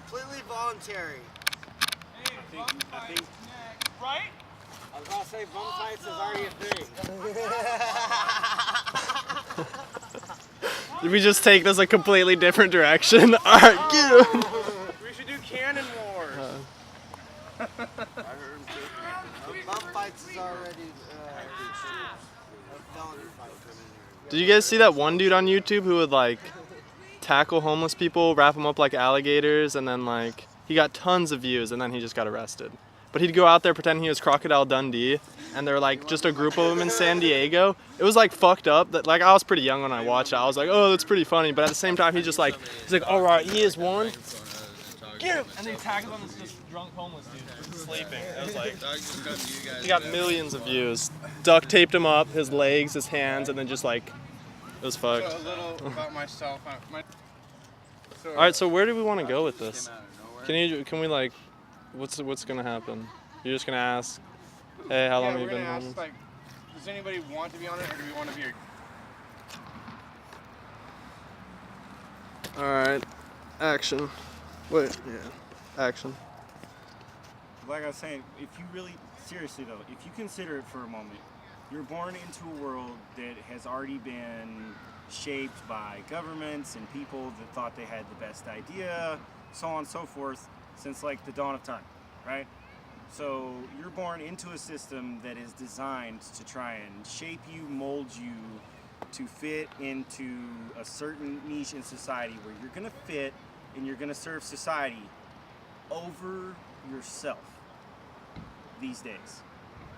completely voluntary. Hey, I think right? I was gonna say bum fights is already a thing. Did we just take this a completely different direction? Alright, get him. We should do cannon wars. I heard him too. Bum fights is already a felony fight. Did you guys see that one dude on YouTube who would like tackle homeless people, wrap them up like alligators, and then like he got tons of views and then he just got arrested. But he'd go out there pretending he was Crocodile Dundee, and they're like just a group of them in San Diego. It was like fucked up. That like I was pretty young when I watched it. I was like, oh, that's pretty funny. But at the same time, he's like, all right, he is one. Get him! And they tackled him as just drunk homeless dude sleeping. It was like he got millions of views. Duct taped him up, his legs, his hands, and then just like it was fucked. So a little about myself. All right, so where do we want to go with this? Can we like, what's gonna happen? You're just gonna ask, hey, how long have you been homeless? Like, does anybody want to be on it, or do we want to be? All right, action. Wait, yeah, action. Like I was saying, if you really, seriously though, if you consider it for a moment, you're born into a world that has already been shaped by governments and people that thought they had the best idea, so on and so forth, since like the dawn of time, right? So you're born into a system that is designed to try and shape you, mold you to fit into a certain niche in society where you're gonna fit and you're gonna serve society over yourself these days.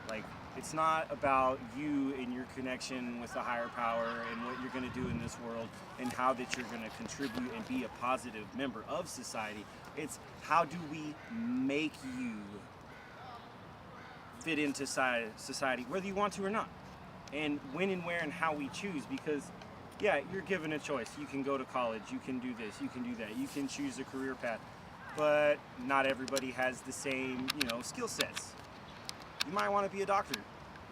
Like, it's not about you and your connection with the higher power and what you're gonna do in this world and how that you're gonna contribute and be a positive member of society. It's how do we make you fit into society, whether you want to or not. And when and where and how we choose, because yeah, you're given a choice. You can go to college, you can do this, you can do that, you can choose a career path, but not everybody has the same, skill sets. You might want to be a doctor.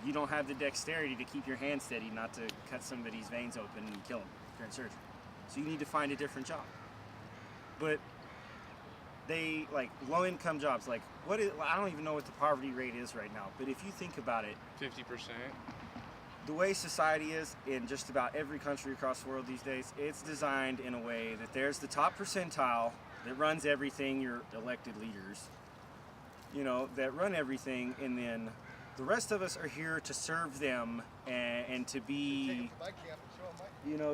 You don't have the dexterity to keep your hand steady, not to cut somebody's veins open and kill them during surgery. So you need to find a different job. But they, like, low-income jobs, like, I don't even know what the poverty rate is right now, but if you think about it, 50%. the way society is in just about every country across the world these days, it's designed in a way that there's the top percentile that runs everything, your elected leaders, that run everything, and then the rest of us are here to serve them and to be,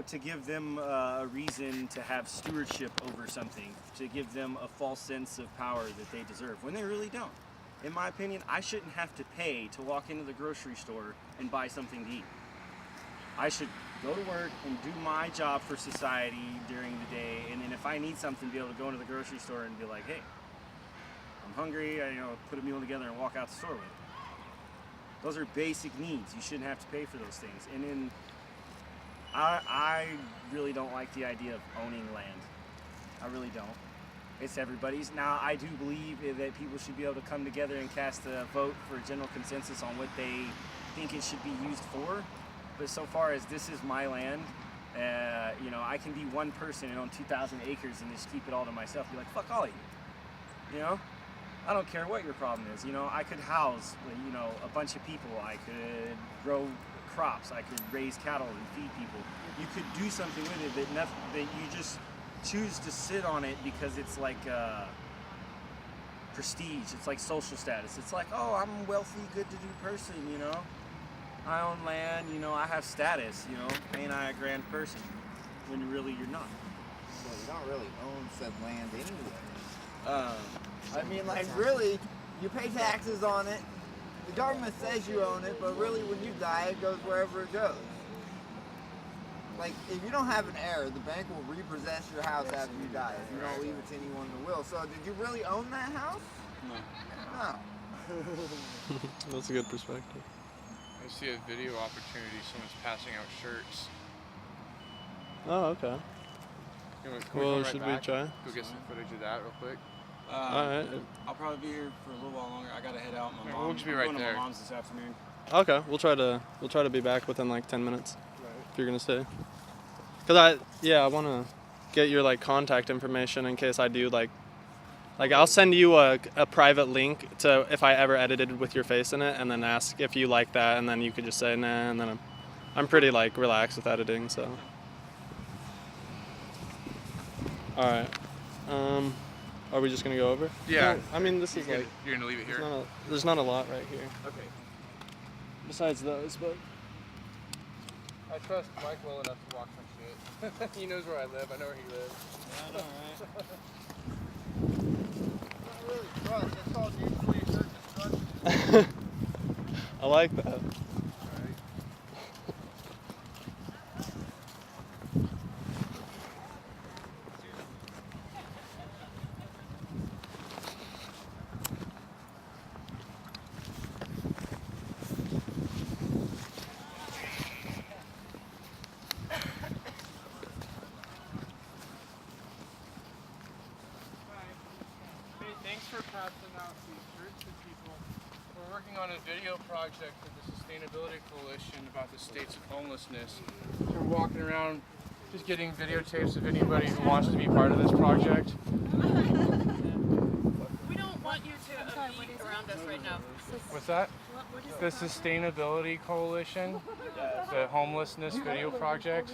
to give them a reason to have stewardship over something, to give them a false sense of power that they deserve, when they really don't. In my opinion, I shouldn't have to pay to walk into the grocery store and buy something to eat. I should go to work and do my job for society during the day, and then if I need something, be able to go into the grocery store and be like, hey, I'm hungry, put a meal together and walk out the store with it. Those are basic needs. You shouldn't have to pay for those things. And then I really don't like the idea of owning land. I really don't. It's everybody's. Now, I do believe that people should be able to come together and cast a vote for a general consensus on what they think it should be used for. But so far as this is my land, I can be one person and own 2,000 acres and just keep it all to myself. Be like, fuck all of you. I don't care what your problem is. I could house, a bunch of people. I could grow crops. I could raise cattle and feed people. You could do something with it that you just choose to sit on it because it's like prestige. It's like social status. It's like, oh, I'm a wealthy, good-to-do person, I own land, I have status, ain't I a grand person? When really you're not. Well, you don't really own said land anyway. Really, you pay taxes on it. The government says you own it, but really when you die, it goes wherever it goes. Like, if you don't have an heir, the bank will repossess your house after you die if you don't leave it to anyone in the will. So, did you really own that house? No. That's a good perspective. I see a video opportunity. Someone's passing out shirts. Oh, okay. Well, should we try? Go get some footage of that real quick. Alright. I'll probably be here for a little while longer. I gotta head out. We'll just be right there. I'm going to my mom's this afternoon. Okay, we'll try to be back within like 10 minutes. If you're gonna stay. Cause I want to get your like contact information in case I do like Like I'll send you a private link to if I ever edited with your face in it, and then ask if you like that, and then you could just say nah, and then I'm pretty like relaxed with editing, so. All right. Are we just gonna go over? Yeah. No, I mean, this is like You're gonna leave it here. there's not a lot right here. Okay. Besides those, but I trust Mike well enough to watch my shit. He knows where I live. I know where he lives. I know, right? Not really trust. That's called mutually assured destruction. I like that. Alright. Hey, thanks for passing out these shirts to people. We're working on a video project for the Sustainability Coalition about the states of homelessness. So we're walking around just getting videotapes of anybody who wants to be part of this project. We don't want you to be around us right now. What's that? The Sustainability Coalition, the homelessness video project.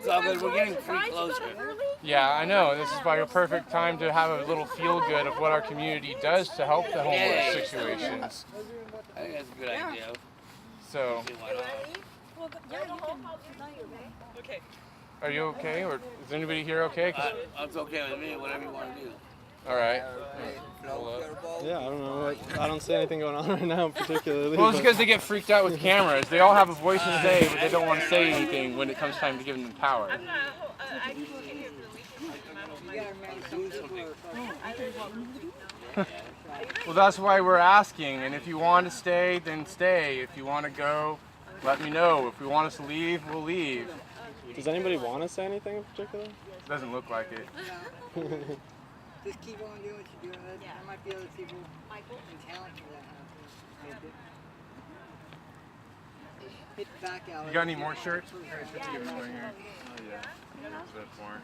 So good, we're getting pretty closer. Yeah, I know. This is like a perfect time to have a little feel good of what our community does to help the homeless situations. I think that's a good idea. So, See why not? Okay. are you okay? Or is anybody here okay? It's okay with me, whatever you want to do. All right. Yeah, I don't know. I don't see anything going on right now particularly. Well, it's but- because they get freaked out with cameras. They all have a voice to say, but they don't want to say anything when it comes time to giving them power. I'm not. I just came here for the weekend. Well, that's why we're asking. And if you want to stay, then stay. If you want to go, let me know. If we want us to leave, we'll leave. Does anybody want to say anything in particular? Doesn't look like it. Just keep on doing what you're doing. There might be other people and talent for that. Hit the back alley. You got any more shirts? We got shirts to give away here. Oh yeah. There's a bit more.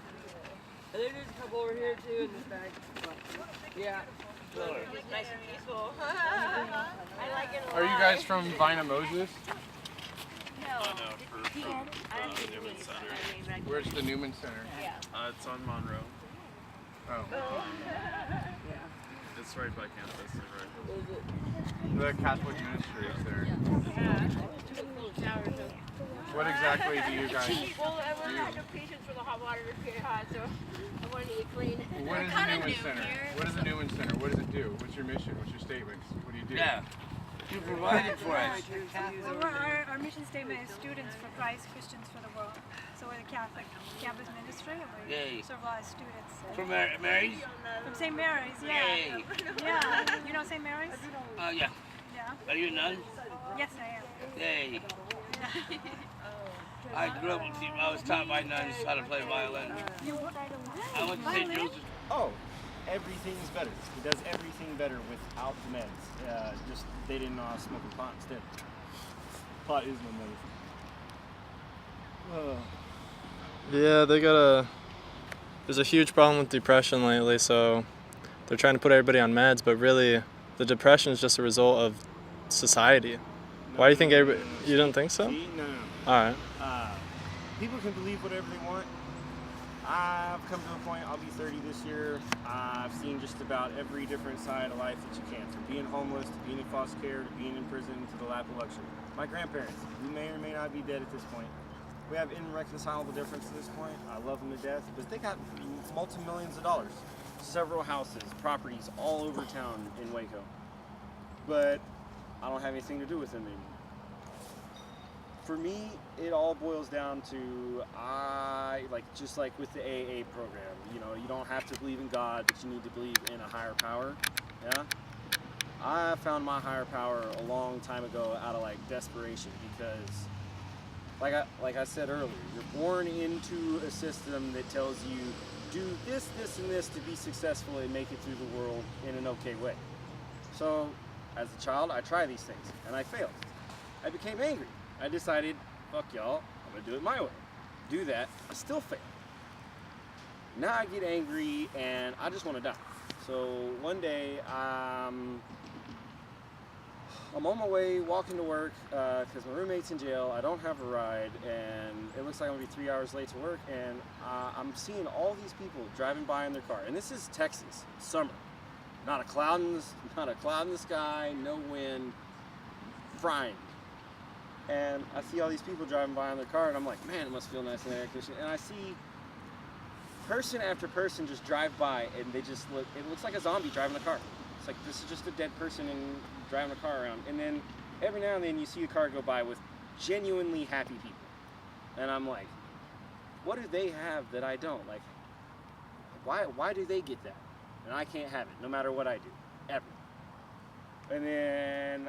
There's a couple over here too in this bag. Yeah. It's nice and peaceful. I like it a lot. Are you guys from Vina Moses? Newman Center. Where's the Newman Center? It's on Monroe. Oh. It's right by campus. Right. The Catholic ministry is there. What exactly do you guys do? Well, everyone had no patience for the hot water to get hot, so I wanted to get clean. What is the Newman Center? What is the Newman Center? What does it do? What's your mission? What's your statements? What do you do? Yeah, you provided for us. Our mission statement is students for Christ, Christians for the world. So we're the Catholic campus ministry, and we Yay. serve a lot of students. From Mary's? From St. Mary's, yeah. Yay. Yeah. You know St. Mary's? Yeah. Yeah. Are you a nun? Yes, I am. Yay. I grew up, I was taught by nuns how to play violin. I went to St. Joseph's. Oh, everything's better. It does everything better without the meds. Just they didn't know how to smoke pot instead. Pot is my medicine. Yeah, there's a huge problem with depression lately, so they're trying to put everybody on meds, but really the depression is just a result of society. Why do you think everybody, you don't think so? See? No. Alright. People can believe whatever they want. I've come to a point, I'll be 30 this year. I've seen just about every different side of life that you can. From being homeless, to being in foster care, to being in prison, to the lap of luxury. My grandparents, who may or may not be dead at this point, we have irreconcilable difference at this point. I love them to death, but they got multi-millions of dollars. Several houses, properties all over town in Waco. But I don't have anything to do with them anymore. For me, it all boils down to just like with the AA program. You know, you don't have to believe in God, but you need to believe in a higher power. Yeah. I found my higher power a long time ago out of like desperation because, like I said earlier, you're born into a system that tells you do this, this, and this to be successful and make it through the world in an okay way. So, as a child, I tried these things and I failed. I became angry. I decided, fuck y'all, I'm gonna do it my way. Do that, I still fail. Now I get angry and I just want to die. So one day, I'm on my way walking to work because my roommate's in jail. I don't have a ride, and it looks like I'm gonna be 3 hours late to work. And I'm seeing all these people driving by in their car, and this is Texas, summer. Not a cloud in the sky, no wind, frying. And I see all these people driving by in their car, and I'm like, man, it must feel nice in the air conditioning. And I see person after person just drive by, and they just look. It looks like a zombie driving a car. It's like this is just a dead person and driving a car around. And then every now and then you see a car go by with genuinely happy people, and I'm like, what do they have that I don't? Like, why do they get that, and I can't have it, no matter what I do, ever. And then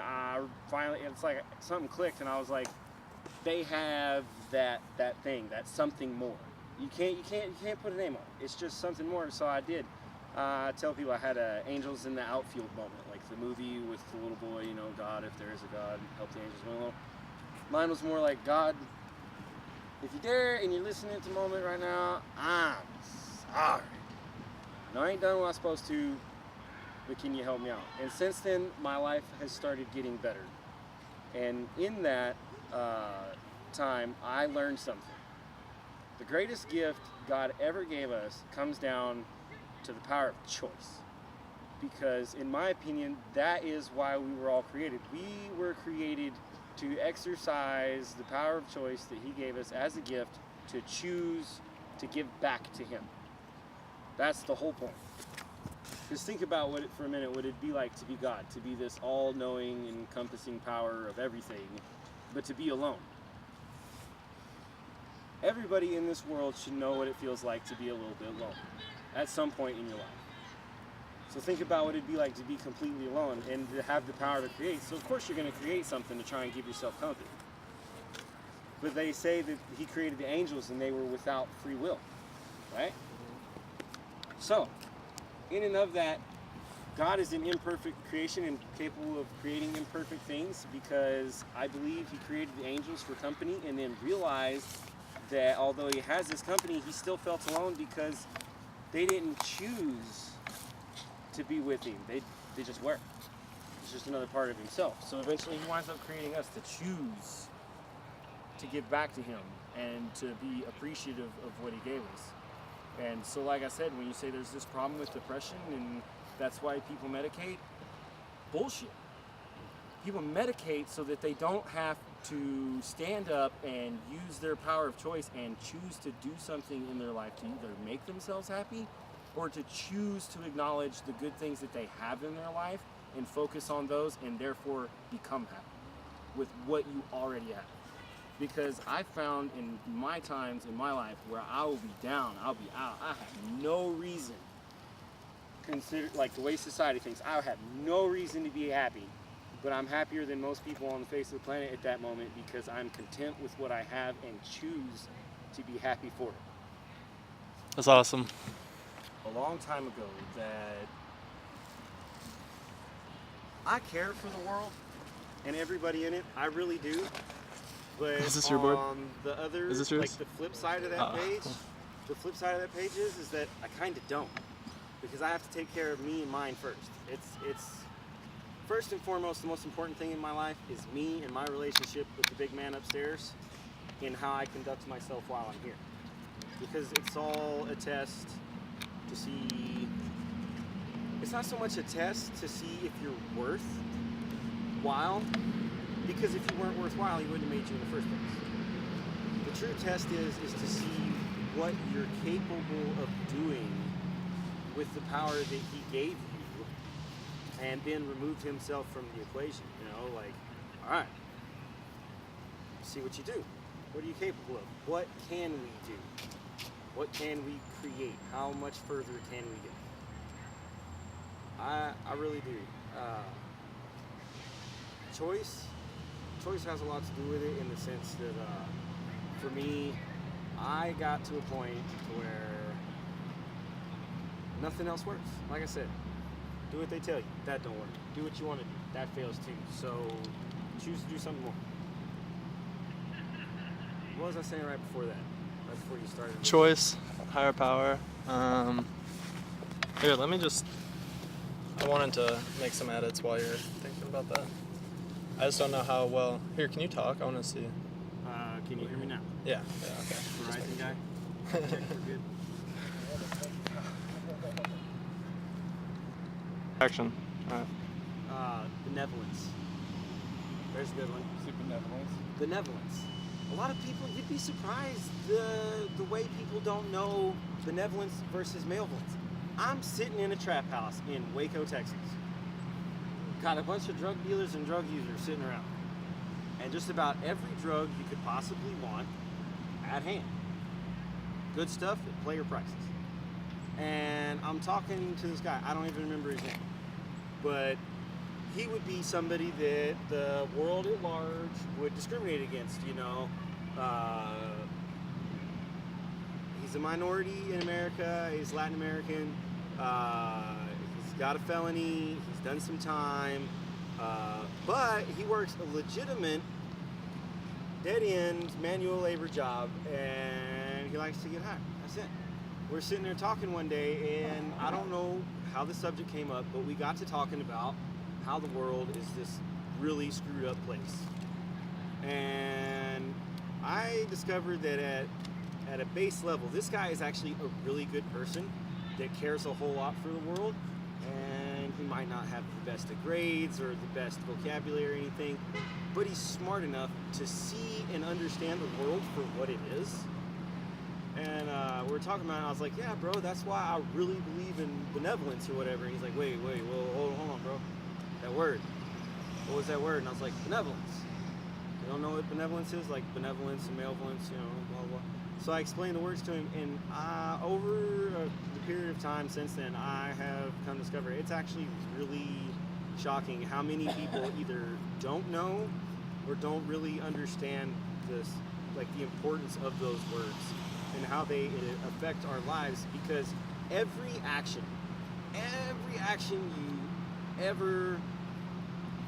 finally, it's like something clicked, and I was like, they have that thing, that something more. You can't put a name on it. It's just something more. So I did. I tell people I had a Angels in the Outfield moment, like the movie with the little boy, you know, God, if there is a God, help the angels win alone. Mine was more like, God, if you dare and you're listening at the moment right now, I'm sorry. I ain't done what I'm supposed to, but can you help me out? And since then, my life has started getting better. And in that time, I learned something. The greatest gift God ever gave us comes down to the power of choice. Because in my opinion, that is why we were all created. We were created to exercise the power of choice that He gave us as a gift to choose to give back to Him. That's the whole point. Just think about what for a minute would it be like to be God, to be this all-knowing, encompassing power of everything, but to be alone. Everybody in this world should know what it feels like to be a little bit alone at some point in your life. So think about what it'd be like to be completely alone and to have the power to create. So of course you're going to create something to try and give yourself company. But they say that He created the angels and they were without free will, right? So, in and of that, God is an imperfect creation and capable of creating imperfect things, because I believe He created the angels for company and then realized that although He has this company, He still felt alone because they didn't choose to be with Him. They just were. It's just another part of Himself. So eventually He winds up creating us to choose to give back to Him and to be appreciative of what He gave us. And so like I said, when you say there's this problem with depression and that's why people medicate, bullshit. People medicate so that they don't have to stand up and use their power of choice and choose to do something in their life to either make themselves happy or to choose to acknowledge the good things that they have in their life and focus on those and therefore become happy with what you already have. Because I found in my times in my life where I will be down, I'll be out, I have no reason, like the way society thinks, I have no reason to be happy, but I'm happier than most people on the face of the planet at that moment because I'm content with what I have and choose to be happy for it. That's awesome. A long time ago that I care for the world and everybody in it, I really do. But is this your board? On the other, is this yours? like the flip side of that page, the flip side of that page is that I kind of don't, because I have to take care of me and mine first. It's first and foremost, the most important thing in my life is me and my relationship with the big man upstairs and how I conduct myself while I'm here. Because it's all a test to see, it's not so much a test to see if you're worthwhile, because if you weren't worthwhile, He wouldn't have made you in the first place. The true test is to see what you're capable of doing with the power that He gave you, and then removed Himself from the equation. You know, like, all right, see what you do. What are you capable of? What can we do? What can we create? How much further can we get? I really do. Choice has a lot to do with it in the sense that, for me, I got to a point where nothing else works. Like I said, do what they tell you. That don't work. Do what you want to do. That fails too. So choose to do something more. What was I saying right before that? Right before you started? Choice, higher power. Here, let me just I wanted to make some edits while you're thinking about that. I just don't know how well. Here, can you talk? I want to see. Can you hear me now? Yeah, okay. Verizon guy? We're good. Action. Alright. Benevolence. There's a good one. Benevolence. Benevolence. A lot of people, you'd be surprised the way people don't know benevolence versus malevolence. I'm sitting in a trap house in Waco, Texas. Got a bunch of drug dealers and drug users sitting around. And just about every drug you could possibly want at hand. Good stuff at player prices. And I'm talking to this guy, I don't even remember his name. But he would be somebody that the world at large would discriminate against, you know. He's a minority in America, he's Latin American, he's got a felony, he's done some time, but he works a legitimate dead-end manual labor job, and he likes to get high. That's it. We're sitting there talking one day, and I don't know how the subject came up, but we got to talking about how the world is this really screwed up place. And I discovered that at a base level, this guy is actually a really good person that cares a whole lot for the world, and he might not have the best of grades or the best vocabulary or anything, but he's smart enough to see and understand the world for what it is. And we were talking about it, and I was like, yeah, bro, that's why I really believe in benevolence or whatever. And he's like, wait, well, hold on, bro. That word. What was that word? And I was like, benevolence. You don't know what benevolence is? Like benevolence and malevolence, you know, blah, blah. So I explained the words to him, and over the period of time since then, I have come to discover it's actually really shocking how many people either don't know or don't really understand this, like the importance of those words and how they affect our lives, because every action you ever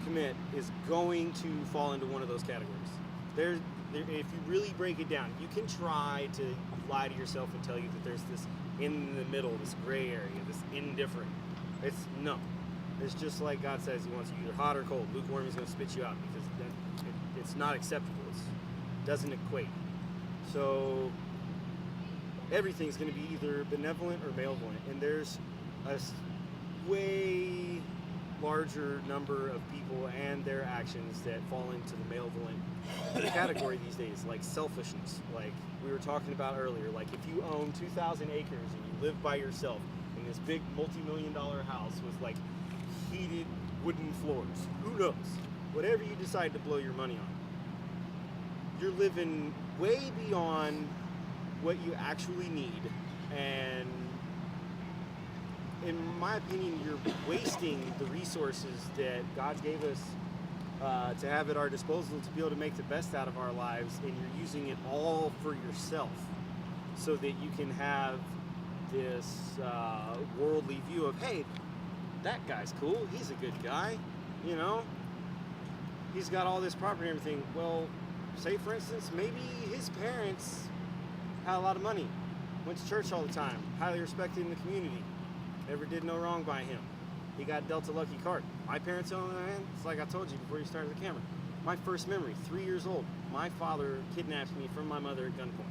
commit is going to fall into one of those categories. If you really break it down, you can try to lie to yourself and tell you that there's this in the middle, this gray area, this indifferent. It's just like God says he wants you either hot or cold. Lukewarm is going to spit you out because it's not acceptable. It doesn't equate. So everything's going to be either benevolent or malevolent, and there's a way larger number of people and their actions that fall into the malevolent category these days, like selfishness, like we were talking about earlier. Like if you own 2,000 acres and you live by yourself in this big multi-million-dollar house with like heated wooden floors, who knows? Whatever you decide to blow your money on, you're living way beyond what you actually need, and in my opinion, you're wasting the resources that God gave us to have at our disposal to be able to make the best out of our lives, and you're using it all for yourself so that you can have this worldly view of, hey, that guy's cool, he's a good guy, you know, he's got all this property and everything. Well, say for instance, maybe his parents had a lot of money, went to church all the time, highly respected in the community, never did no wrong by him. He got dealt a lucky card. My parents, on the other hand, it's like I told you before you started the camera. My first memory, 3 years old, my father kidnaps me from my mother at gunpoint.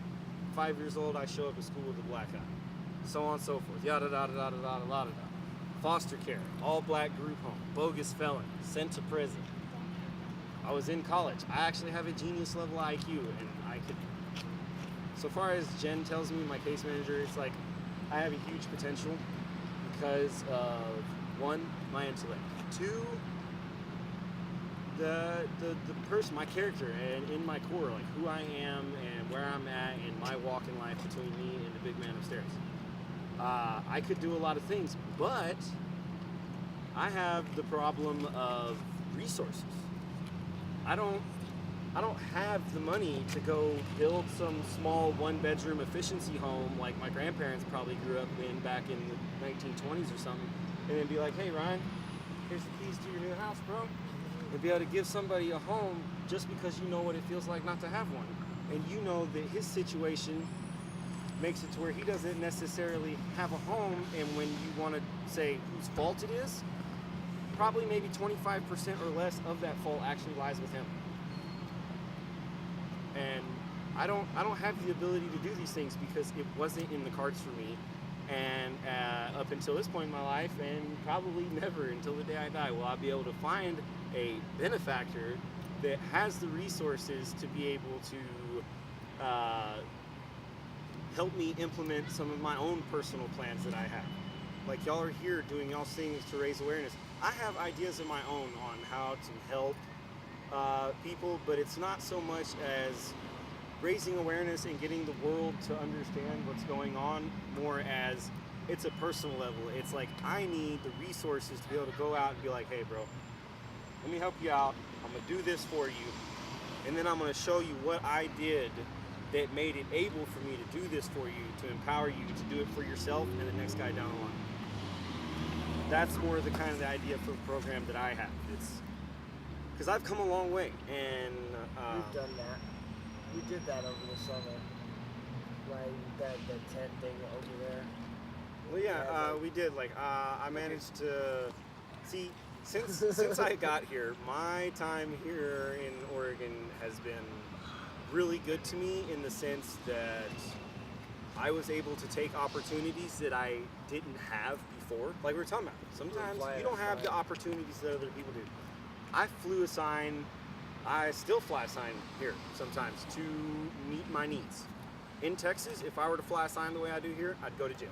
5 years old, I show up at school with a black eye. So on and so forth. Yada da da da da da da da. Foster care, all black group home, bogus felon, sent to prison. I was in college. I actually have a genius level IQ, and I could. So far as Jen tells me, my case manager, it's like I have a huge potential because of, one, my intellect, two, the person, my character, and in my core, like who I am and where I'm at in my walk in life between me and the big man upstairs. I could do a lot of things, but I have the problem of resources. I don't have the money to go build some small one-bedroom efficiency home like my grandparents probably grew up in back in the 1920s or something, and then be like, hey Ryan, here's the keys to your new house, bro. And be able to give somebody a home just because you know what it feels like not to have one. And you know that his situation makes it to where he doesn't necessarily have a home, and when you want to say whose fault it is, probably maybe 25% or less of that fault actually lies with him. And I don't have the ability to do these things because it wasn't in the cards for me. And up until this point in my life, and probably never until the day I die, will I be able to find a benefactor that has the resources to be able to help me implement some of my own personal plans that I have. Like y'all are here doing y'all's things to raise awareness. I have ideas of my own on how to help people, but it's not so much as raising awareness and getting the world to understand what's going on, more as it's a personal level. It's like I need the resources to be able to go out and be like, hey bro, let me help you out. I'm gonna do this for you, and then I'm gonna show you what I did that made it able for me to do this for you, to empower you to do it for yourself and the next guy down the line. That's more the kind of the idea for the program that I have. It's because I've come a long way, and We've done that. We did that over the summer. Like the tent thing over there. well, yeah, we did. Like, I managed to see since I got here. My time here in Oregon has been really good to me in the sense that I was able to take opportunities that I didn't have before. Like we were talking about, sometimes you don't have the opportunities that other people do. I flew a sign. I still fly a sign here sometimes to meet my needs. In Texas, if I were to fly a sign the way I do here, I'd go to jail.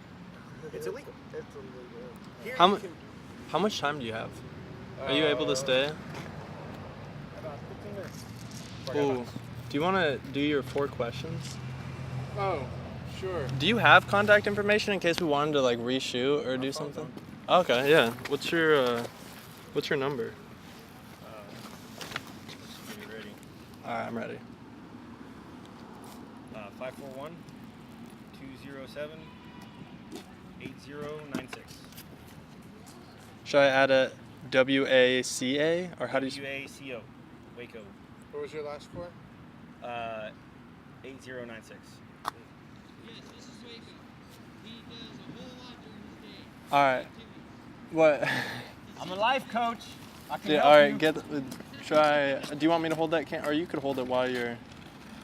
It's illegal. It's illegal. Here How, you mu- can- how much time do you have? Are you able to stay? About 15 minutes. Ooh. Do you want to do your 4 questions? Oh, sure. Do you have contact information in case we wanted to like reshoot or do something? Okay, yeah. What's your number? Get you ready. All right, I'm ready. 541-207-8096. Should I add a WACA or how do you? WACO. Waco. What was your last four? 8096. All right. What? I'm a life coach. I can Yeah, help all right. you. Get. Try. Do you want me to hold that or you could hold it while you're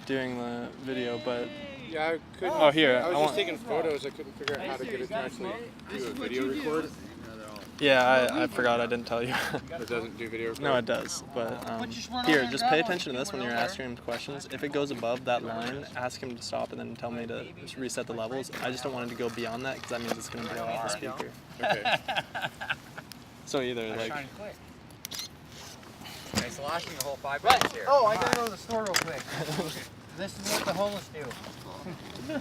doing the video? But Yeah, I couldn't. Oh, here, I I was want- just taking photos. I couldn't figure out how to get it to actually do a video record. yeah, I forgot. I didn't tell you. It doesn't do video record. No, it does. But here, just pay attention to this when you're asking him questions. If it goes above that line, ask him to stop and then tell me to just reset the levels. I just don't want it to go beyond that because that means it's gonna blow off the speaker. Okay. So either like. Okay, so lashing a whole 5 minutes here. Oh, I gotta go to the store real quick. This is what the homeless do. I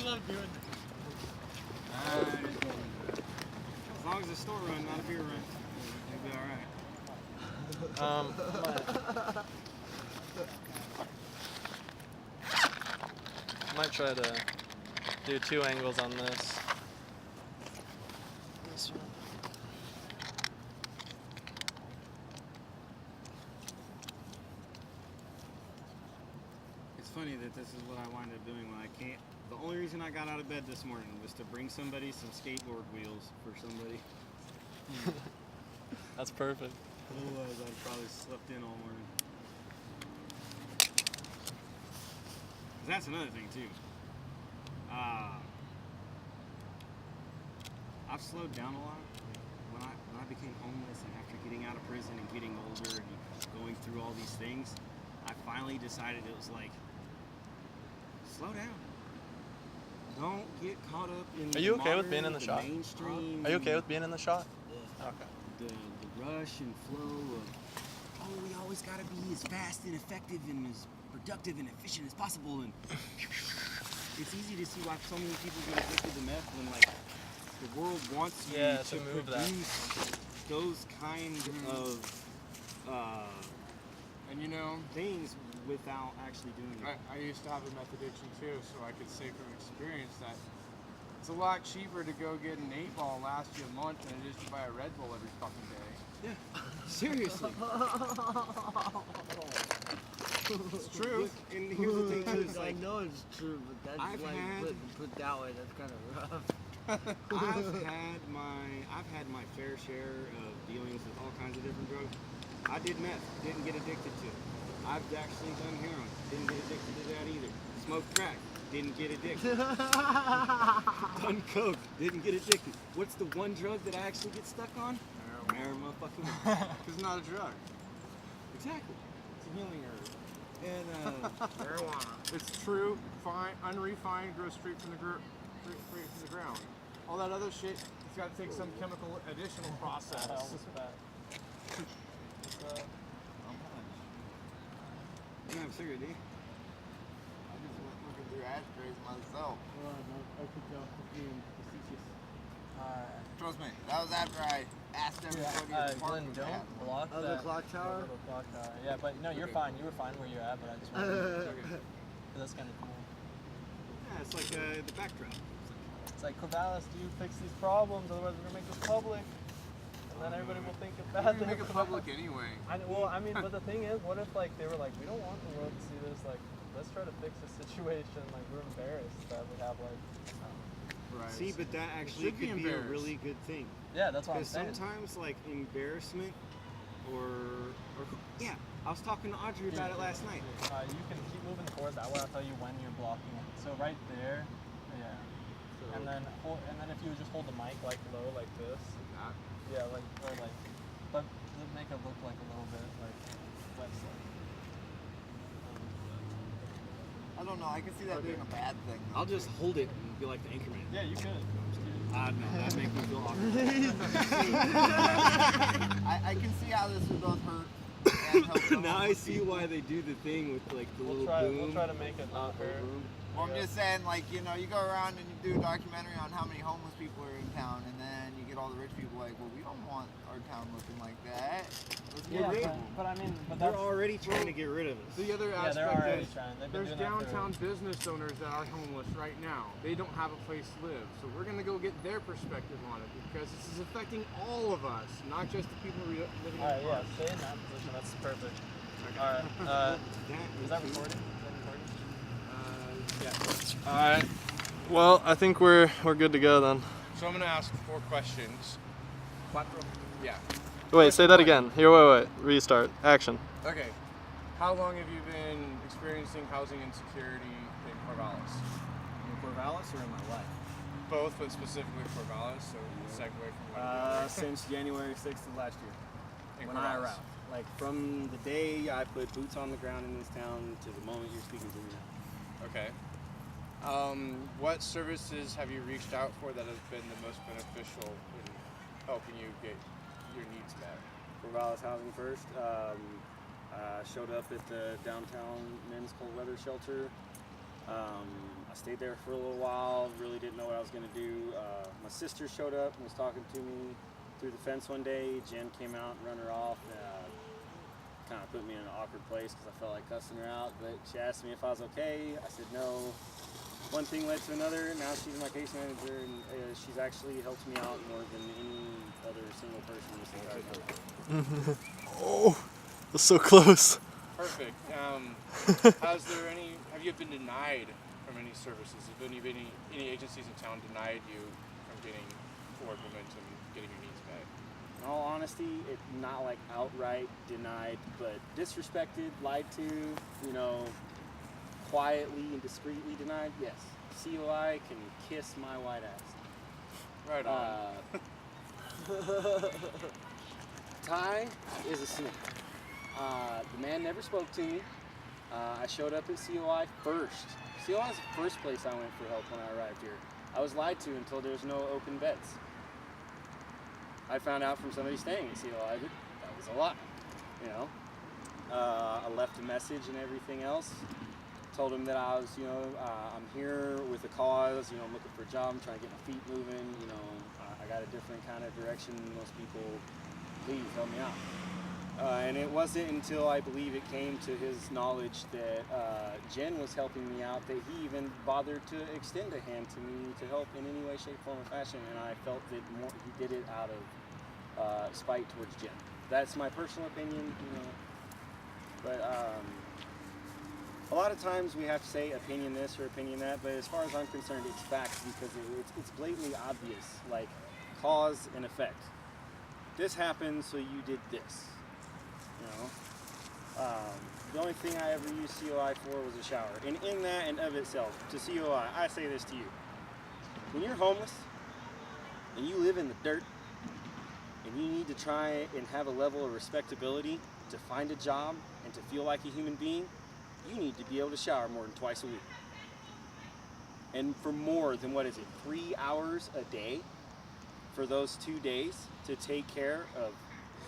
love doing As long as it's a store run, not a beer run, you'll be alright. Might try to do 2 angles on this. This one. It's funny that this is what I wind up doing when I can't. The only reason I got out of bed this morning was to bring somebody some skateboard wheels for somebody. That's perfect. Otherwise, I'd probably slept in all morning. 'Cause that's another thing too. I've slowed down a lot. When I became homeless and after getting out of prison and getting older and going through all these things, I finally decided it was like, slow down. Don't get caught up in Are you okay with being in the shot? mainstream. Are you okay with being in the shot? Yeah. Okay. The rush and flow of, oh, we always gotta be as fast and effective and as productive and efficient as possible. And it's easy to see why so many people get addicted to meth when like the world wants you Yeah, to so move that. produce those kind of And you know, things without actually doing it. I used to have a meth addiction too, so I could say from experience that it's a lot cheaper to go get an 8-ball and last you a month than it is to buy a Red Bull every fucking day. Yeah, seriously. It's true. And here's the thing too, it's like, I know it's true, but that's I've like had- put that way. That's kind of rough. I've had my fair share of dealings with all kinds of different drugs. I did meth, didn't get addicted to it. I've actually done heroin, didn't get addicted to that either. Smoked crack, didn't get addicted. Done coke, didn't get addicted. What's the one drug that I actually get stuck on? Marijuana, motherfucking. Because it's not a drug. Exactly. It's a healing herb. And Marijuana. It's true, fine, unrefined, grows straight from the straight from the ground. All that other shit, it's got to take some chemical additional process. you don't have a cigarette, do you? I just went looking through ashtrays myself. Trust me, that was after I asked everybody at the park Glenn, what they had. don't block Oh, the clock tower? The clock tower. Yeah, but no, you're fine. You were fine where you're at, but I just wanted to because that's kind of cool. Yeah, it's like the backdrop. It's like, Corvallis, do you fix these problems? Otherwise, we're gonna make this public, and then everybody will think it's bad. You make it public anyway. I mean, but the thing is, what if like they were like, we don't want the world to see this. Like, let's try to fix the situation. Like, we're embarrassed that we have like. Right. See, but that actually should be could be a embarrassed. really good thing. Yeah, that's what I'm Because saying. sometimes, like, embarrassment or yeah, I was talking to Audrey about it last night. You can keep moving forward. That way, I'll tell you when you're blocking it. So right there, yeah. And then if you would just hold the mic like low, like this. Yeah, like or like, but make it look like a little bit like less like. I don't know, I can see that being a bad thing. Though. I'll just hold it and be like the anchorman. Yeah, you could. No, that makes me feel awkward. I can see how this would both hurt and help. Now I see why they do the thing with like the little boom. We'll try to make it not hurt. Well, I'm just saying, like, you know, you go around and you do a documentary on how many homeless people are in town, and then you get all the rich people like, well, we don't want our town looking like that. Let's get rid of them. But I mean, but They're already trying to get rid of us. The other yeah, they're aspect already is trying. They've been there's doing that for- downtown business owners that are homeless right now. They don't have a place to live. So we're going to go get their perspective on it because this is affecting all of us, not just the people living in the Alright, yeah, park. stay in that position. That's perfect. Alright, is that recording? Yeah. Alright. Well, I think we're good to go then. So I'm going to ask 4 questions. Yeah. Wait, say that again. Here, wait. Restart. Action. Okay. How long have you been experiencing housing insecurity in Corvallis? In Corvallis or in my life? Both, but specifically Corvallis, so segue from what Since January 6th of last year. in When I Corvallis. arrived. Like from the day I put boots on the ground in this town to the moment you're speaking to me now. Okay. What services have you reached out for that have been the most beneficial in helping you get your needs met? Corvallis Housing First. Showed up at the downtown men's cold weather shelter. I stayed there for a little while, really didn't know what I was going to do. My sister showed up and was talking to me through the fence one day. Jen came out and run her off. Kind of put me in an awkward place because I felt like cussing her out, but she asked me if I was okay. I said no. One thing led to another. Now she's my case manager, and she's actually helped me out more than any other single person in this entire country. Oh, that's so close. Perfect. Have you been denied from any services? Have any agencies in town denied you from getting forward momentum, getting your needs met? In all honesty, it's not like outright denied, but disrespected, lied to, you know, quietly and discreetly denied, yes. COI can kiss my white ass. Right on. Ty is a snake. The man never spoke to me. I showed up at COI first. COI is the first place I went for help when I arrived here. I was lied to until there was no open beds. I found out from somebody staying at COI that that was a lie, you know. I left a message and everything else. Told him that I was, you know, I'm here with a cause, you know, I'm looking for a job, I'm trying to get my feet moving, you know, I got a different kind of direction than most people. Please help me out. And it wasn't until I believe it came to his knowledge that Jen was helping me out that he even bothered to extend a hand to me to help in any way, shape, form, or fashion. And I felt that he did it out of spite towards Jen. That's my personal opinion, you know. But a lot of times we have to say opinion this or opinion that, but as far as I'm concerned, it's facts because it's blatantly obvious, like cause and effect. This happened, so you did this. You know, the only thing I ever used COI for was a shower, and in that and of itself, to COI, I say this to you: when you're homeless and you live in the dirt, and you need to try and have a level of respectability to find a job and to feel like a human being, you need to be able to shower more than twice a week. And for more than, 3 hours a day for those 2 days to take care of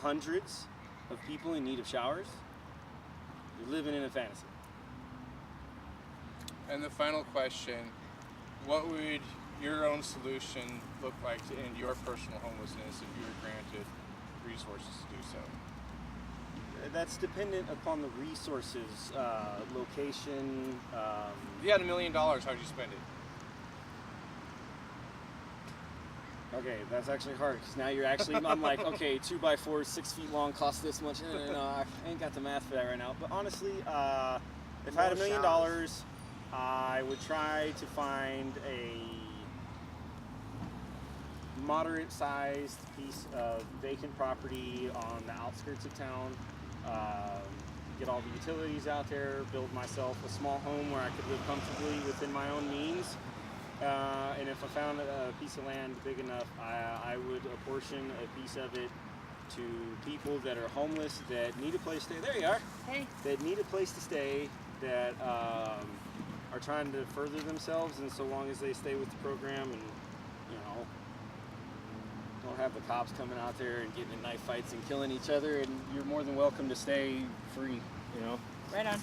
hundreds of people in need of showers, you're living in a fantasy. And the final question, what would your own solution look like to end your personal homelessness if you were granted resources to do so? That's dependent upon the resources, location. If you had $1 million, how'd you spend it? Okay, that's actually hard because now you're actually, I'm like, okay, 2x4s, 6 feet long, cost this much. No, I ain't got the math for that right now. But honestly, if I had $1 million, I would try to find a moderate-sized piece of vacant property on the outskirts of town. Get all the utilities out there, build myself a small home where I could live comfortably within my own means. And if I found a piece of land big enough, I would apportion a piece of it to people that are homeless, that need a place to stay. There you are. Hey. That need a place to stay, that are trying to further themselves, and so long as they stay with the program and, you know, don't have the cops coming out there and getting in knife fights and killing each other, and you're more than welcome to stay free, you know. Right on.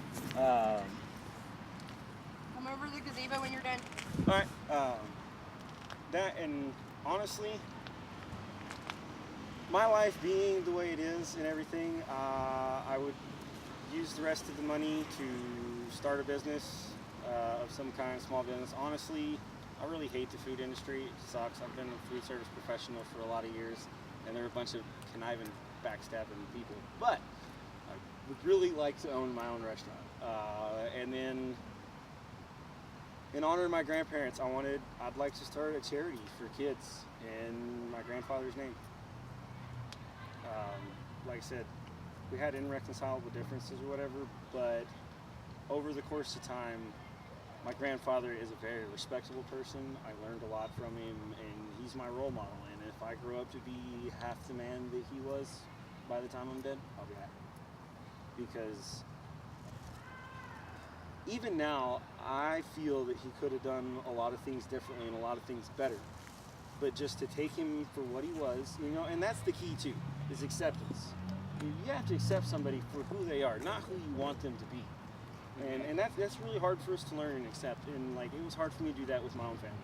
Come over to the gazebo when you're done. All right. That, and honestly, my life being the way it is and everything, I would use the rest of the money to start a business of some kind, small business. Honestly, I really hate the food industry. It sucks. I've been a food service professional for a lot of years, and there are a bunch of conniving, backstabbing people. But I would really like to own my own restaurant. And then, in honor of my grandparents, I'd like to start a charity for kids in my grandfather's name. Like I said, we had irreconcilable differences or whatever, but over the course of time, my grandfather is a very respectable person. I learned a lot from him, and he's my role model. And if I grow up to be half the man that he was by the time I'm dead, I'll be happy. Because even now, I feel that he could have done a lot of things differently and a lot of things better. But just to take him for what he was, you know, and that's the key too, is acceptance. You have to accept somebody for who they are, not who you want them to be. And that's really hard for us to learn and accept. And like, it was hard for me to do that with my own family,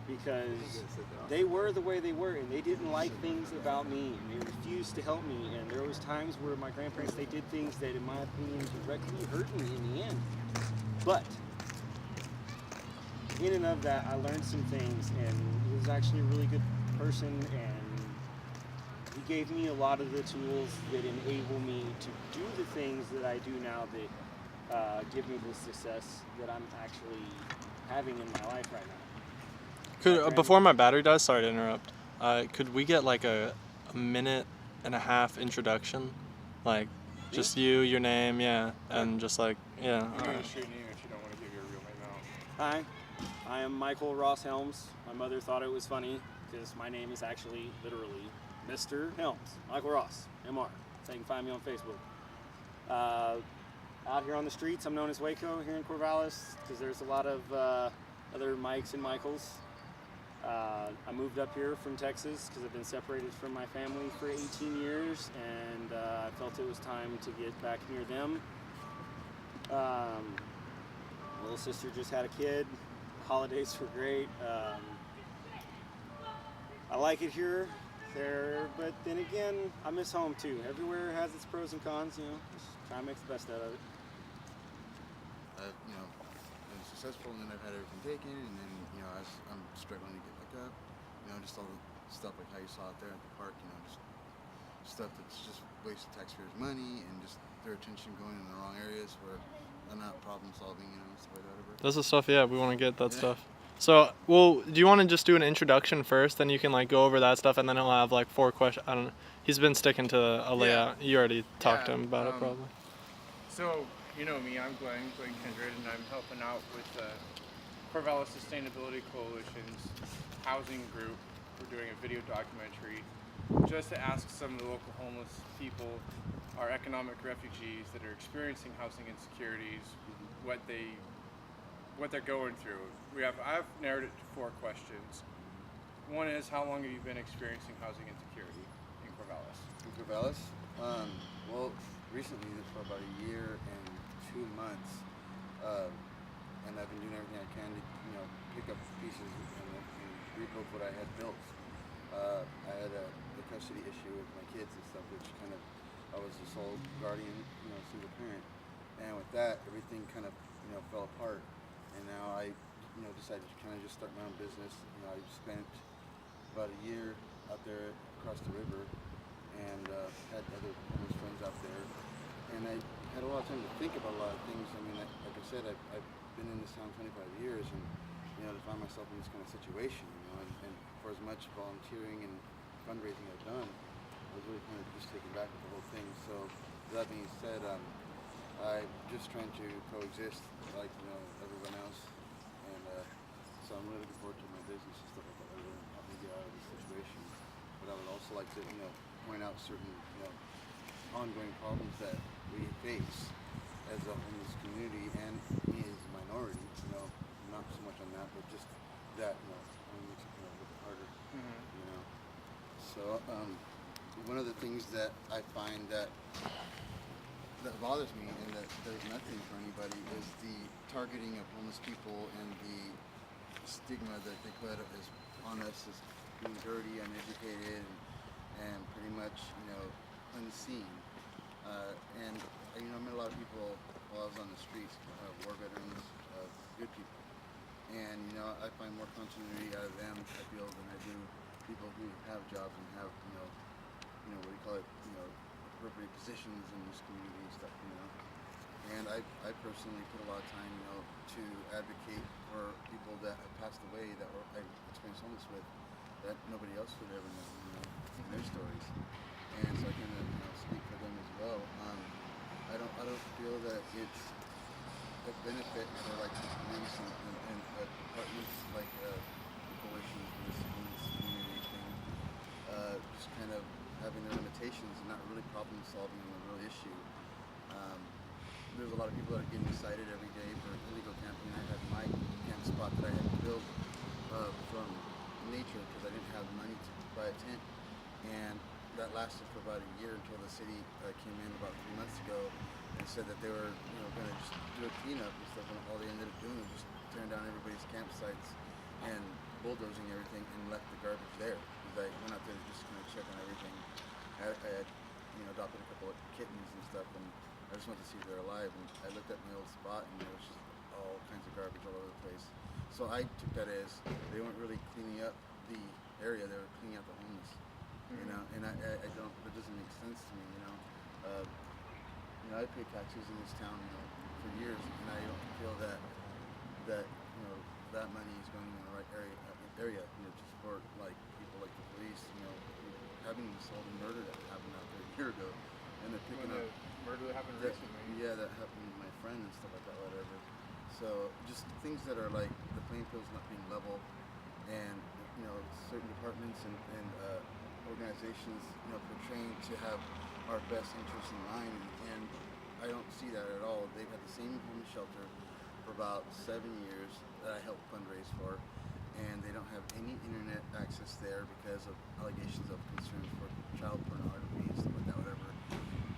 because they were the way they were, and they didn't like things about me, and they refused to help me. And there was times where my grandparents, they did things that, in my opinion, directly hurt me in the end. But in and of that, I learned some things, and he was actually a really good person, and he gave me a lot of the tools that enable me to do the things that I do now that give me the success that I'm actually having in my life right now. Before my battery dies, sorry to interrupt, could we get like a minute and a half introduction? Like, just you, your name, yeah, and just like, yeah. You can shoot name if you don't want to give your real name out. Hi, I am Michael Ross Helms. My mother thought it was funny because my name is actually literally Mr. Helms, Michael Ross, MR. So you can find me on Facebook. Out here on the streets, I'm known as Waco here in Corvallis because there's a lot of other Mikes and Michaels. I moved up here from Texas because I've been separated from my family for 18 years, and I felt it was time to get back near them. My little sister just had a kid. Holidays were great. I like it here, there, but then again, I miss home too. Everywhere has its pros and cons, you know. Just try and make the best out of it. I've, you know, been successful, and then I've had everything taken, and then, you know, I'm struggling to get back up. You know, just all the stuff like how you saw it there at the park, you know, just stuff that's just wasting taxpayers' money and just their attention going in the wrong areas where not problem solving, you know, stuff like that. Whatever. That's the stuff, yeah, we want to get that Yeah. stuff. So, well, do you want to just do an introduction first, then you can like go over that stuff, and then he'll have like 4 questions. I don't know. He's been sticking to a layout. You already talked to him about it, probably. So, you know me, I'm Glenn Kindred, and I'm helping out with the Corvallis Sustainability Coalition's housing group. We're doing a video documentary just to ask some of the local homeless people, our economic refugees that are experiencing housing insecurities, what they're going through. I've narrowed it to 4 questions. One is, how long have you been experiencing housing insecurity in Corvallis? In Corvallis? Well, recently, for about a year and 2 months, and I've been doing everything I can to, you know, pick up pieces and rebuild what I had built. I had a custody issue with my kids and stuff, which kind of, I was the sole guardian, you know, single parent, and with that, everything kind of, you know, fell apart. And now I, you know, decided to kind of just start my own business. You know, I spent about a year out there across the river, and had other homeless friends out there, and I had a lot of time to think about a lot of things. I mean, like I said, I've been in this town 25 years, and you know, to find myself in this kind of situation, you know, and for as much volunteering and fundraising I've done, I was really kind of just taken back with the whole thing. So that being said, I'm just trying to coexist like, you know, everyone else, and so I'm really looking forward to my business and stuff like that that will help me get out of this situation. But I would also like to, you know, point out certain, you know, ongoing problems that we face as a homeless community, and me as a minority, you know, not so much on that, but just that, you know, makes it, you know, a little bit harder, you know. So one of the things that I find that bothers me, and that does nothing for anybody, is the targeting of homeless people and the stigma that they put on us as being dirty, uneducated, and pretty much, you know, unseen. And you know, I met a lot of people while I was on the streets, war veterans, good people, and you know, I find more continuity out of them, I feel, than I do people who have jobs and have, you know, what do you call it, you know, appropriate positions in this community and stuff, you know. And I personally put a lot of time, you know, to advocate for people that have passed away that I experienced homeless with, that nobody else would ever know, you know, in their stories. And so I kind of, you know, speak for them as well. I don't feel that it's a benefit for like the police and departments like the coalition for this community thing, just kind of having their limitations and not really problem solving on the real issue. There's a lot of people that are getting cited every day for illegal camping. I had my camp spot that I had to build from nature because I didn't have money to buy a tent, and that lasted for about a year until the city came in about 3 months ago and said that they were, you know, going to just do a cleanup and stuff, and all they ended up doing was just tearing down everybody's campsites and bulldozing everything and left the garbage there. Because I went out there to just kind of check on everything. I had, you know, adopted a couple of kittens and stuff, and I just wanted to see if they're alive. And I looked at my old spot, and there was just all kinds of garbage all over the place. So I took that as they weren't really cleaning up the area; they were cleaning out the homeless. You know, and I don't. That doesn't make sense to me. You know, I pay taxes in this town, you know, for years, and I don't feel that you know, that money is going in the right area, you know, to support like people like the police, you know, having assault and murder that happened out there a year ago, and they're picking up murder that happened that, recently. yeah, that happened with my friend and stuff like that, whatever. So just things that are like the playing field's not being level, and you know, certain departments and organizations, you know, portraying to have our best interests in mind, and I don't see that at all. They've had the same homeless shelter for about 7 years that I helped fundraise for, and they don't have any internet access there because of allegations of concerns for child pornography and stuff like that, whatever.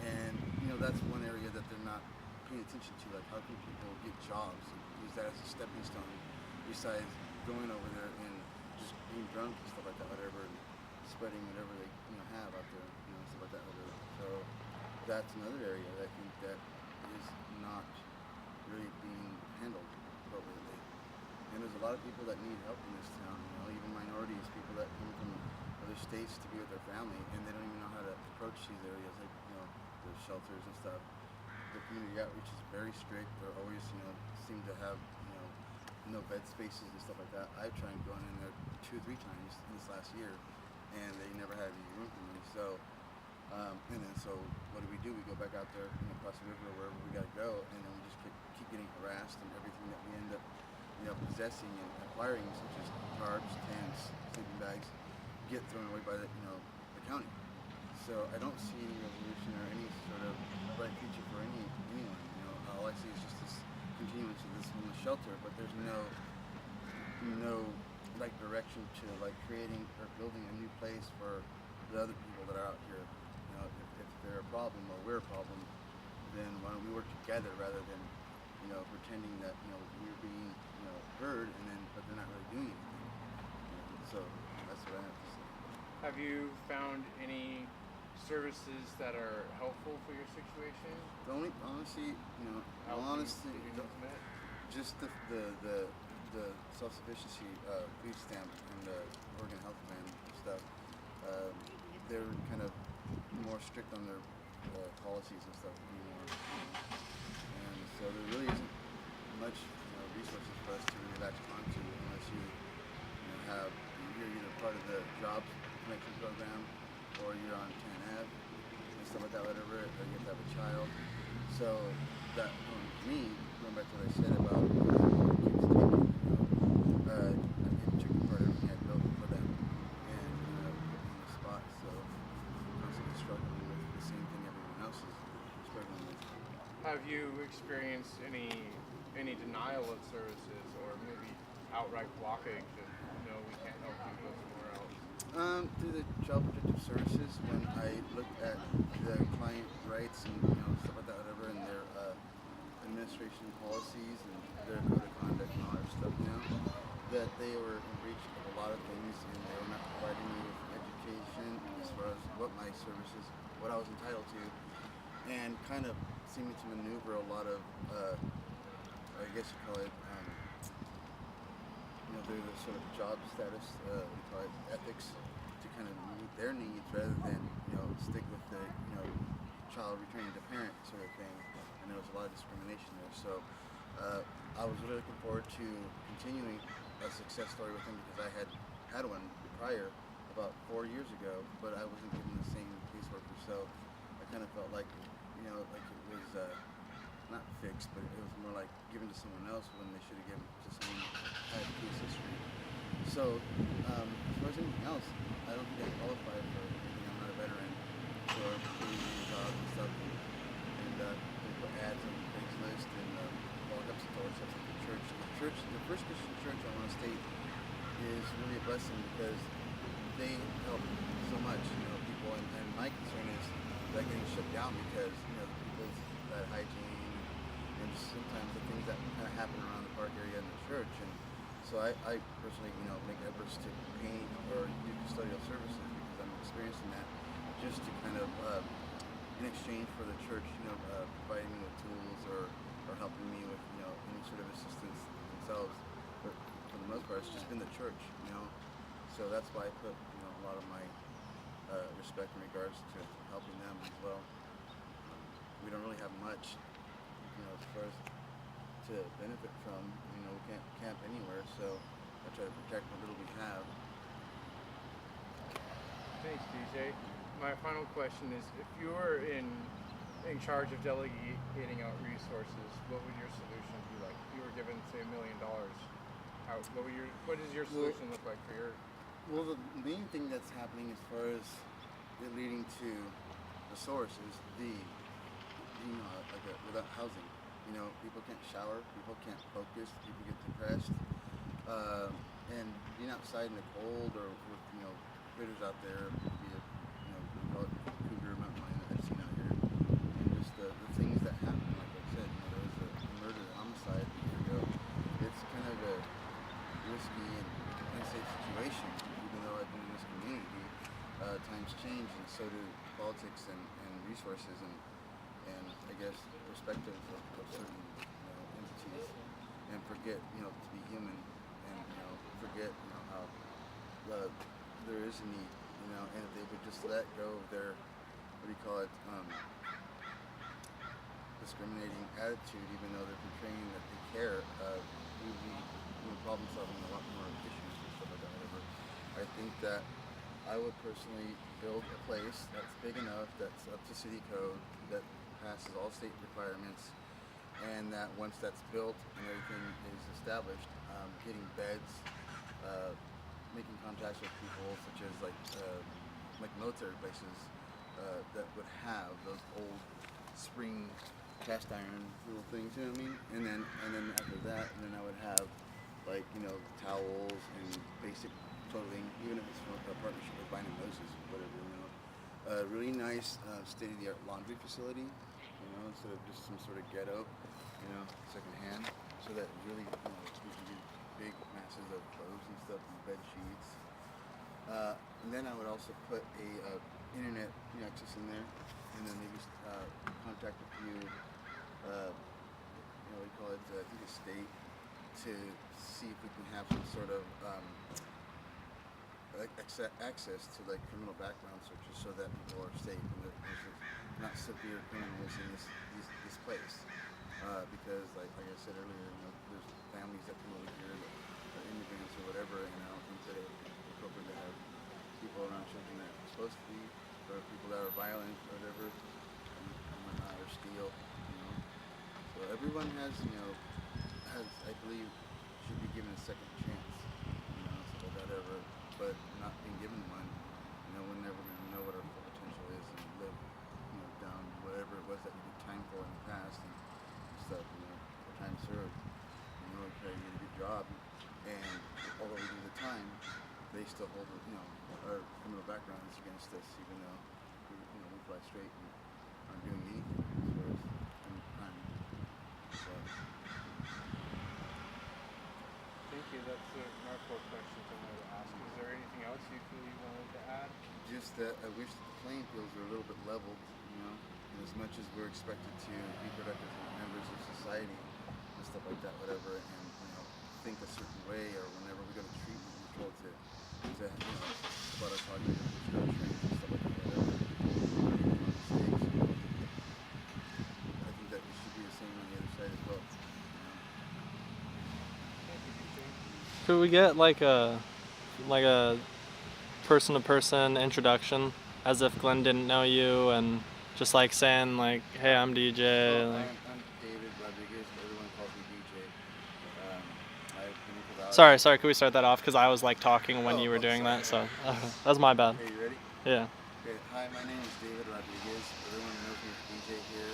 And you know, that's one area that they're not paying attention to. Like, how can people get jobs and use that as a stepping stone besides going over there and just being drunk and stuff like that, whatever, and spreading whatever they, you know, have out there, you know, stuff like that, whatever. So that's another area that I think that is not really being handled appropriately. And there's a lot of people that need help in this town, you know, even minorities, people that come from other states to be with their family, and they don't even know how to approach these areas, like, you know, the shelters and stuff. the community outreach is very strict. They're always, seem to have, no bed spaces and stuff like that. I tried going in there 2 or 3 times in this last year, and they never had any room for me. So, so what do? We go back out there, across the river, wherever we gotta go, and then we just keep getting harassed, and everything that we end up, possessing and acquiring, such as tarps, tents, sleeping bags, get thrown away by the county. So I don't see any resolution or any sort of bright future for anyone. All I see is just this continuance of this homeless shelter, but there's no like direction to like creating or building a new place for the other people that are out here. If they're a problem or we're a problem, then why don't we work together rather than pretending that we're being heard but they're not really doing anything. So that's what I have to say. Have you found any services that are helpful for your situation? The only, honestly, just the self-sufficiency food stamp and the Oregon Health Plan stuff. They're kind of more strict on their policies and stuff anymore. And so there really isn't much resources for us to really latch onto unless you're either part of the Jobs Connection program or you're on 10 Ave and stuff like that, whatever, or you have to have a child. So that, for me, going back to what I said about kids taking, I took apart everything I built for them and put them on the spot. So I'm constantly struggling with the same thing everyone else is struggling with. Have you experienced any denial of services or maybe outright blockage of we can't help you, go somewhere else? Through the Child Protective Services, when I looked at the client rights and stuff like that, whatever, and their administration policies and their code of conduct and all that stuff that they were in breach of a lot of things and they were not providing me with education as far as what my services, what I was entitled to, and kind of seeming to maneuver a lot of, I guess you call it, they're the sort of job status, we call it ethics, to kind of meet their needs rather than, stick with the, child returning to parent sort of thing. And there was a lot of discrimination there. So I was really looking forward to continuing a success story with them because I had one prior about 4 years ago, but I wasn't given the same caseworker. So I kind of felt like, like it was not fixed, but it was more like given to someone else when they should have given to someone who had case history. So as far as anything else, I don't think I qualify for anything. I'm not a veteran for doing jobs and stuff. And they put ads on Craigslist and walk-ups and doors at the church. The First Christian Church on one state is really a blessing because they help so much, people. And my concern is that getting shut down because people's hygiene. And sometimes the things that kind of happen around the park area in the church, and so I personally, make efforts to paint or do custodial services because I'm experiencing that, just to kind of, in exchange for the church, providing me with tools or helping me with, any sort of assistance themselves. But for the most part, it's just been the church, So that's why I put, a lot of my respect in regards to helping them as well. We don't really have much. As far as to benefit from, we can't camp anywhere, so I try to protect what little we have. Thanks, DJ. My final question is, if you were in charge of delegating out resources, what would your solution be like? If you were given, say, $1 million, what does your solution look like for your? Well, the main thing that's happening as far as it leading to the source is without housing. People can't shower, people can't focus, people get depressed, and being outside in the cold or with, critters out there, be it, we call it cougar, mountain lion that I've seen out here, and just the things that happen, like I said, there was a murder, homicide a year ago. It's kind of a risky and unsafe situation, even though I've been in this community. Times change, and so do politics and resources, and I guess perspectives of certain entities, and forget to be human, and forget how there is a need, and if they would just let go of their the discriminating attitude, even though they're portraying that they care. We would be doing problem solving a lot more issues and stuff like that. Whatever. I think that I would personally build a place that's big enough, that's up to city code, that passes all state requirements, and that once that's built and everything is established, getting beds, making contacts with people such as like military places that would have those old spring cast iron little things, you know what I mean? And then after that, and then I would have like, you know, towels and basic clothing, even if it's from a partnership with Binding Moses, whatever, you know. Really nice state-of-the-art laundry facility, you know, instead of just some sort of ghetto, you know, secondhand, so that really, you know, we can do big masses of clothes and stuff and bed sheets. And then I would also put a internet access in there, and then maybe contact a few, you know, we call it, I think a state, to see if we can have some sort of access to like criminal background searches, so that people are safe and that there's not severe criminals in this place. Because like I said earlier, you know, there's families that come over here that are immigrants or whatever, and I don't think that it's appropriate to have people around children that are supposed to be, or people that are violent or whatever, and whatnot, or steal, you know. So everyone has, you know, I believe, should be given a second chance, you know, so whatever, but not being given one, you know, we're never going to know what our full potential is and live, you know, down whatever it was that we did time for in the past and stuff, you know, for time served, you know, try to get a good job, and although we do the time, they still hold, you know, our criminal backgrounds against us, even though we fly straight and aren't doing anything as far as crime. So. Thank you. That's my 4 questions I wanted to ask. Is there anything else you feel you wanted to add? Just that I wish that the playing fields were a little bit leveled, you know, and as much as we're expected to be productive members of society and stuff like that, whatever, and, you know, think a certain way, or whenever we go to treatment, we're told to you know, about our cognitive restructuring and stuff like that, whatever, mistakes, you know. I think that we should be the same on the other side as well, you know. Could we get like a person-to-person introduction, as if Glenn didn't know you, and just like saying like, hey, I'm DJ. Oh, like. I'm David Rodriguez, but everyone calls me DJ. I've been in Sorry, could we start that off? Because I was like talking when you were doing sorry. that, so that's my bad. Okay, you ready? Yeah. Okay, hi, my name is David Rodriguez. Everyone knows me as DJ here.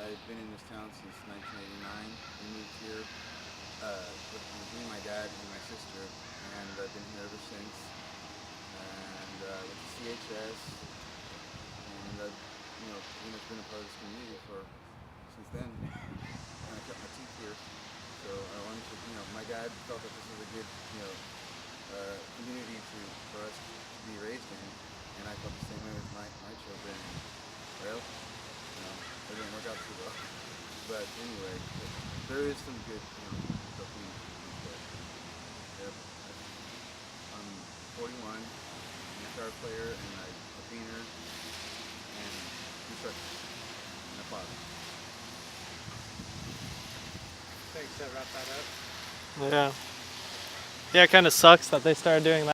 I've been in this town since 1989. We moved here with me, my dad, and my sister, and I've been here ever since. And with the CHS, and I've, you know, pretty much been a part of this community since then. And I cut my teeth here, so I wanted to, you know, my dad felt that this was a good, you know, community for us to be raised in, and I felt the same way with my children. Well, you know, it didn't work out too well. But anyway, there is some good, you know, stuff we can do. Yep. I'm 41, I'm a guitar player, and a painter, and construction, and a father. Thanks. That wrap that up. Yeah. Yeah, it kind of sucks that they started doing that.